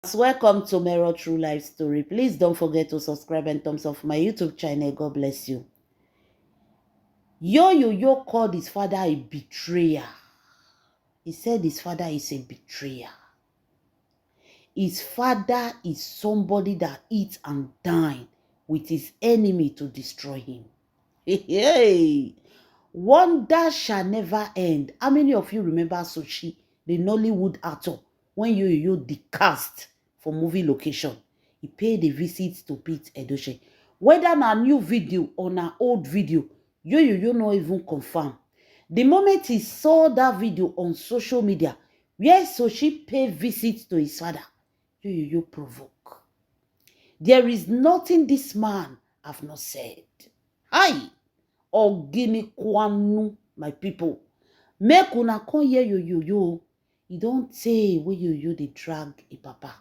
Welcome to Mero True Life Story. Please don't forget to subscribe and thumbs up my YouTube channel. God bless you. Yo called his father a betrayer. He said his father is a betrayer. His father is somebody that eats and dines with his enemy to destroy him. Hey, wonder shall never end. How many of you remember Sochi, the Nollywood actor, when you the cast for movie location? He paid a visit to Pete Edochie. Whether na new video or na old video, you not even confirm. The moment he saw that video on social media, where Sochi paid visit to his father, you provoke. There is nothing this man have not said. Hi, Ogini Kwanu, my people. Make una come hear yo. You don't say where you they drag a papa.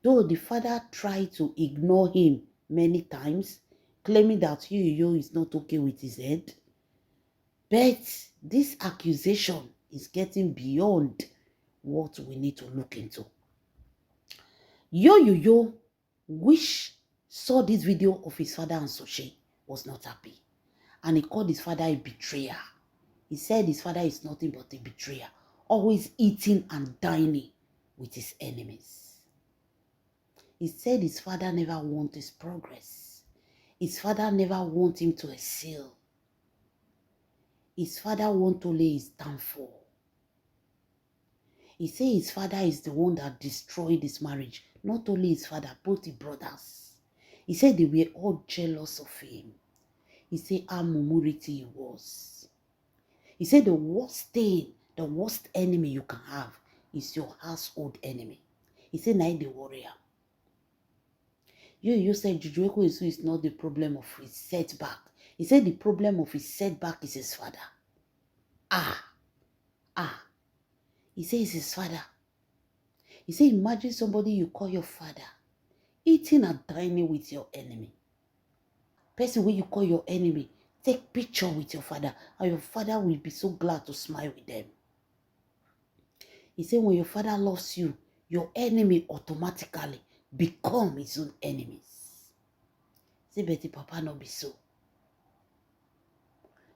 Though the father tried to ignore him many times, claiming that yo is not okay with his head. But this accusation is getting beyond what we need to look into. Yo, which saw this video of his father and Sochi, was not happy. And he called his father a betrayer. He said his father is nothing but a betrayer, always eating and dining with his enemies. He said his father never wants his progress. His father never wants him to excel. His father wants to lay his downfall. He said his father is the one that destroyed his marriage. Not only his father, both the brothers. He said they were all jealous of him. He said how mumurity he was. He said the worst thing, the worst enemy you can have is your household enemy. He said, now the warrior. You said Jujueko is not the problem of his setback. He said the problem of his setback is his father. He said it's his father. He said, imagine somebody you call your father eating and dining with your enemy. Person when you call your enemy, take picture with your father, and your father will be so glad to smile with them. He said, when your father loves you, your enemy automatically become his own enemies. He said, Betty, Papa not be so.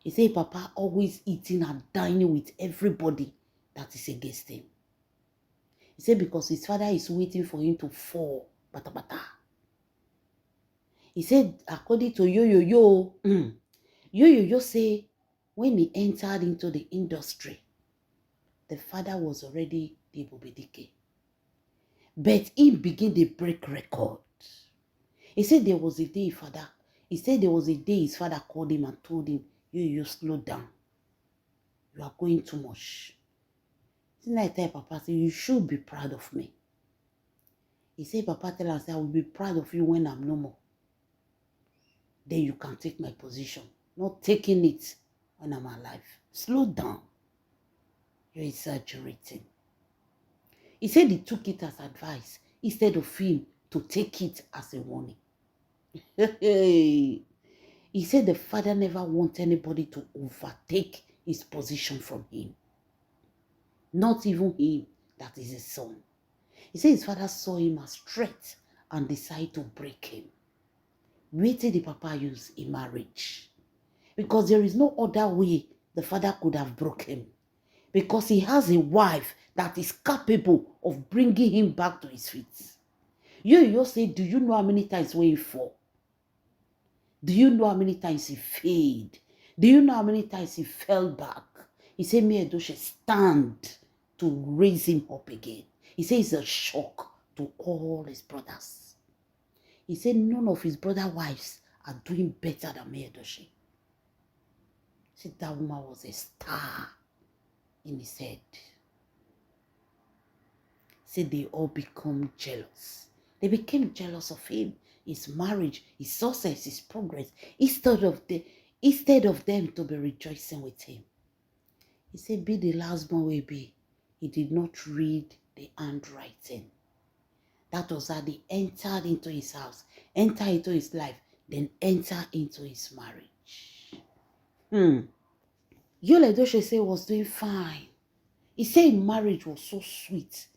He said, Papa always eating and dining with everybody that is against him. He said, because his father is waiting for him to fall. Bata. He said, according to Yo, Yo say, when he entered into the industry, the father was already the Bobedike. But he began to break record. He said there was a day his father called him and told him, you slow down. You are going too much. Then I tell Papa, say, you should be proud of me. He said, Papa tell us, I will be proud of you when I'm no more. Then you can take my position. Not taking it when I'm alive. Slow down. You're exaggerating. He said he took it as advice instead of him to take it as a warning. He said the father never wants anybody to overtake his position from him. Not even him that is his son. He said his father saw him as threat and decided to break him. Wait till the papa use in marriage. Because there is no other way the father could have broken him. Because he has a wife that is capable of bringing him back to his feet. You say, do you know how many times when he fall? Do you know how many times he failed? Do you know how many times he fell back? He said, me Edochie stand to raise him up again. He said it's a shock to all his brothers. He said none of his brother wives are doing better than me Edochie. He said that woman was a star in his head. Said they all become jealous. They became jealous of him, his marriage, his success, his progress, instead of them to be rejoicing with him. He said, be the last one will be. He did not read the handwriting. That was how they entered into his house, enter into his life, then enter into his marriage. Yul Edochie said was doing fine. He said marriage was so sweet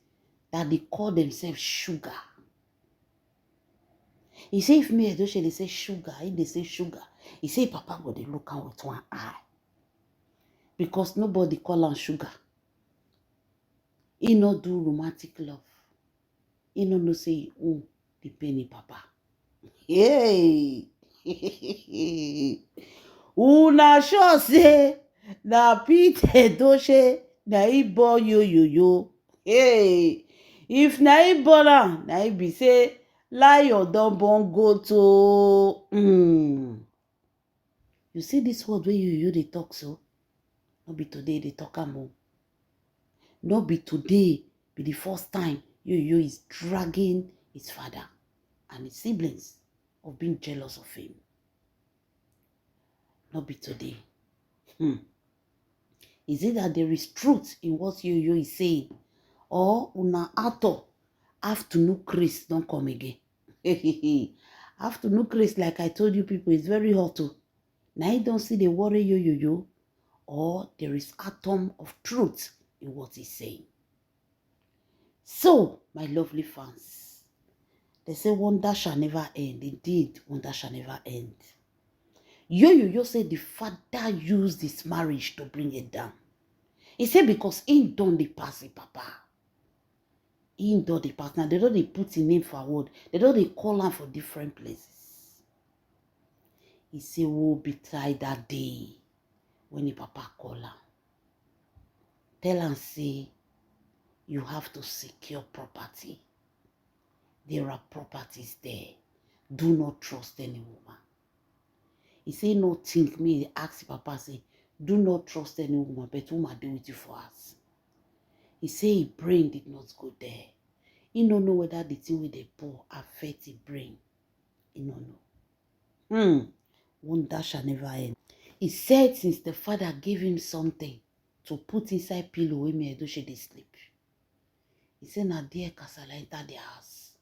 that they call themselves sugar. He say if me Edochie they say sugar, if they say sugar, he say Papa go dey look am with one eye. Because nobody call am sugar. He no do romantic love. He no know say he own the penny Papa. Hey! Una sure say na Pete Edochie na he born yo. Hey! If na he born am, na he be say lion don born goat o. You see this word wey yo dey talk so? No be today they talk am o. No be today be the first time yo is dragging his father and his siblings of being jealous of him. No be today. Is it that there is truth in what yo is saying? Or una author afternoon Chris don't come again? Afternoon Chris, like I told you people, is very hot too. Now you don't see the worry yo. Or there is atom of truth in what he's saying. So, my lovely fans, they say wonder shall never end. Indeed, wonder shall never end. Yo said the father used this marriage to bring it down. He said because he done the pass it, Papa. He done the pass. Now, they don't they put his name forward. They don't they call him for different places. He said, woe betide that day when the Papa call him. Tell and say, you have to secure property. There are properties there. Do not trust any woman. He say, no think me. Ask Papa, say, do not trust any woman, but woman do it for us. He say his brain did not go there. He don't know whether the thing with the poor affect his brain. He don't know. Wonder shall never end. He said since the father gave him something to put inside pillow when me Edochie dey sleep. He said, now dear Kasala enter the house.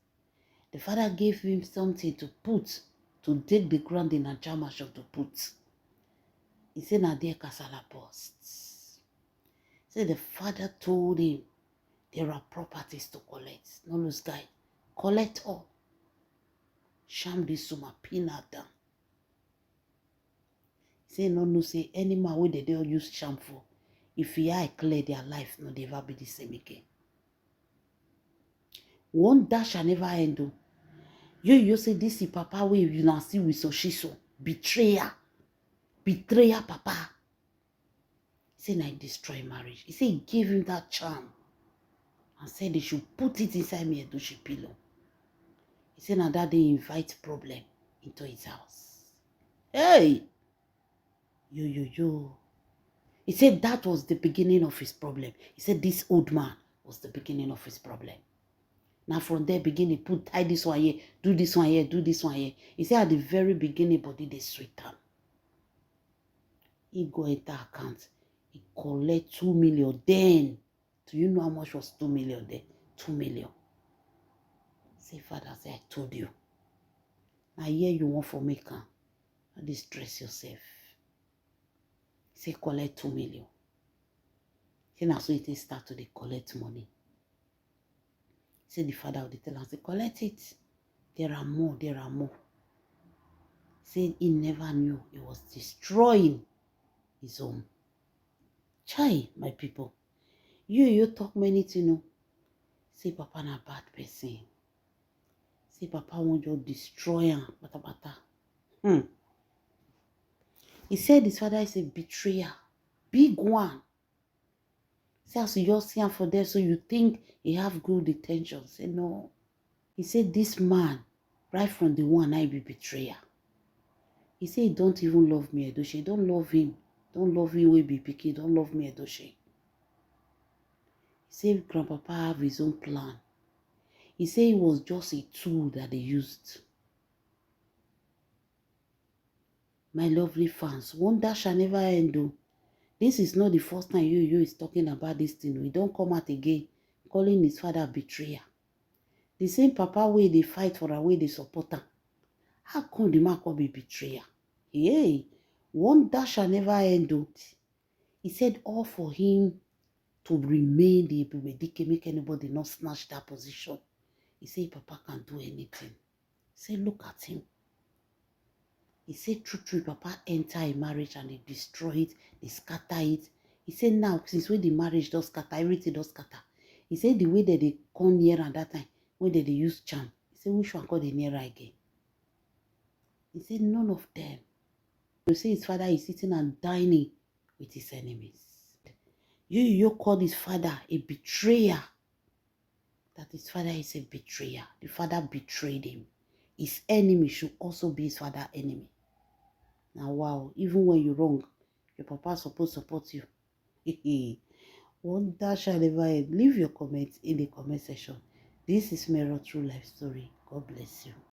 The father gave him something to put, to dig the ground in a jama shop to put. He said, now dear Kasala bursts. He said the father told him, there are properties to collect. No lose guy. Collect all. Sham this suma peanut down. He said, no say any man where they don't use sham for. If he eye clear their life, no they ever be the same again. One dash shall never end though. You say this is Papa way you now see with Soshiso. Betrayer. Betrayer Papa. He said I destroy marriage. He said he gave him that charm. And said they should put it inside me Edochie pillow. He said now that they invite problem into his house. Hey! Yo. He said that was the beginning of his problem. He said this old man was the beginning of his problem. Now from there beginning, tie this one here, do this one here, do this one here. He said at the very beginning, body they sweet time. He go enter account. He collect 2 million. Then, do you know how much was 2 million then? 2 million. Say, Father, say, I told you. Now here you want for maker. Not distress yourself. Say, collect 2 million. Say, now so it start to collect money. Say the father of the tell and say, collect it. There are more. Say he never knew he was destroying his own. Chai, my people. You talk many things, no. Say Papa na bad person. Say Papa want to destroy him. Bata. He said his father is a betrayer. Big one. Say as you just see him for there, so you think he have good intentions. Say no. He said this man, right from the one I be betrayer. He said he don't even love me, Edochie. Don't love him. Don't love him, we be picky. Don't love me, Edochie. He said Grandpapa have his own plan. He said it was just a tool that they used. My lovely fans, wonder shall never end though. This is not the first time you is talking about this thing. We don't come out again, calling his father betrayer. The same Papa way they fight for, a way they support him. How come the man can be betrayer? Hey, wonder shall never end though. He said all for him to remain the Ebubedike, make anybody not snatch that position. He said, Papa can't do anything. He said, look at him. He said, true, Papa enter a marriage and they destroy it, they scatter it. He said, now, since when the marriage does scatter, everything does scatter. He said, the way that they come near at that time, when they use charm, he said, which one called the nearer again? He said, none of them. You say his father is sitting and dining with his enemies. You call his father a betrayer. That his father is a betrayer. The father betrayed him. His enemy should also be his father's enemy. Now, wow, even when you're wrong, your papa is supposed to support you. Wonder shall never end. Leave your comments in the comment section. This is Mero True Life Story. God bless you.